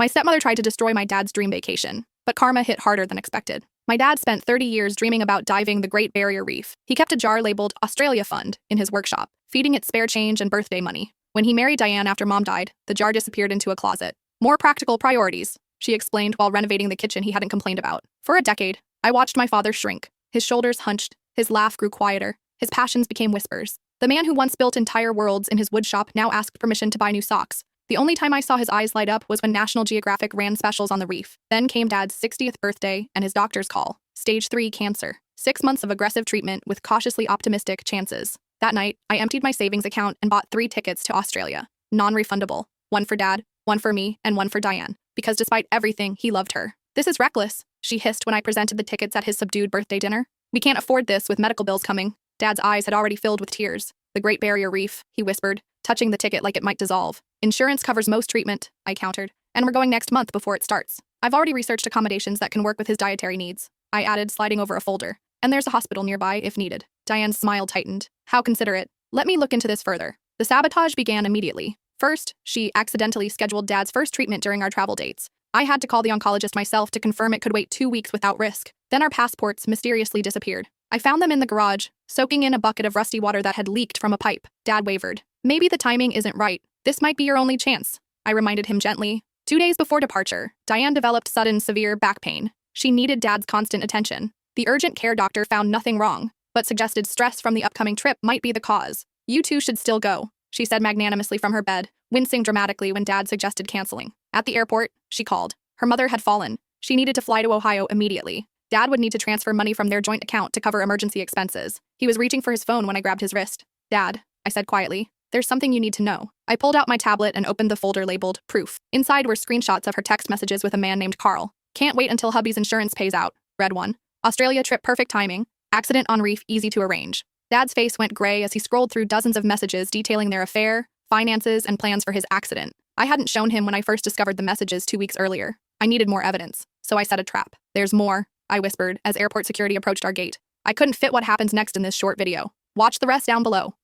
My stepmother tried to destroy my dad's dream vacation, but karma hit harder than expected. My dad spent 30 years dreaming about diving the Great Barrier Reef. He kept a jar labeled Australia Fund in his workshop, feeding it spare change and birthday money. When he married Diane after Mom died, the jar disappeared into a closet. More practical priorities, she explained while renovating the kitchen he hadn't complained about. For a decade, I watched my father shrink. His shoulders hunched, his laugh grew quieter, his passions became whispers. The man who once built entire worlds in his woodshop now asked permission to buy new socks. The only time I saw his eyes light up was when National Geographic ran specials on the reef. Then came Dad's 60th birthday and his doctor's call. Stage 3 cancer. 6 months of aggressive treatment with cautiously optimistic chances. That night, I emptied my savings account and bought 3 tickets to Australia. Non-refundable. 1 for Dad, 1 for me, and 1 for Diane. Because despite everything, he loved her. "This is reckless," she hissed when I presented the tickets at his subdued birthday dinner. "We can't afford this with medical bills coming." Dad's eyes had already filled with tears. "The Great Barrier Reef," he whispered, touching the ticket like it might dissolve. "Insurance covers most treatment," I countered, "and we're going next month before it starts. I've already researched accommodations that can work with his dietary needs," I added, sliding over a folder. "And there's a hospital nearby if needed." Diane's smile tightened. "How considerate. Let me look into this further." The sabotage began immediately. First, she accidentally scheduled Dad's first treatment during our travel dates. I had to call the oncologist myself to confirm it could wait 2 weeks without risk. Then our passports mysteriously disappeared. I found them in the garage, soaking in a bucket of rusty water that had leaked from a pipe. Dad wavered. "Maybe the timing isn't right. This might be your only chance," I reminded him gently. 2 days before departure, Diane developed sudden severe back pain. She needed Dad's constant attention. The urgent care doctor found nothing wrong, but suggested stress from the upcoming trip might be the cause. "You two should still go," she said magnanimously from her bed, wincing dramatically when Dad suggested canceling. At the airport, she called. Her mother had fallen. She needed to fly to Ohio immediately. Dad would need to transfer money from their joint account to cover emergency expenses. He was reaching for his phone when I grabbed his wrist. "Dad," I said quietly, "there's something you need to know." I pulled out my tablet and opened the folder labeled Proof. Inside were screenshots of her text messages with a man named Carl. "Can't wait until hubby's insurance pays out," read one. "Australia trip perfect timing. Accident on reef easy to arrange." Dad's face went gray as he scrolled through dozens of messages detailing their affair, finances, and plans for his accident. I hadn't shown him when I first discovered the messages 2 weeks earlier. I needed more evidence, so I set a trap. "There's more," I whispered as airport security approached our gate. "I couldn't fit what happens next in this short video. Watch the rest down below."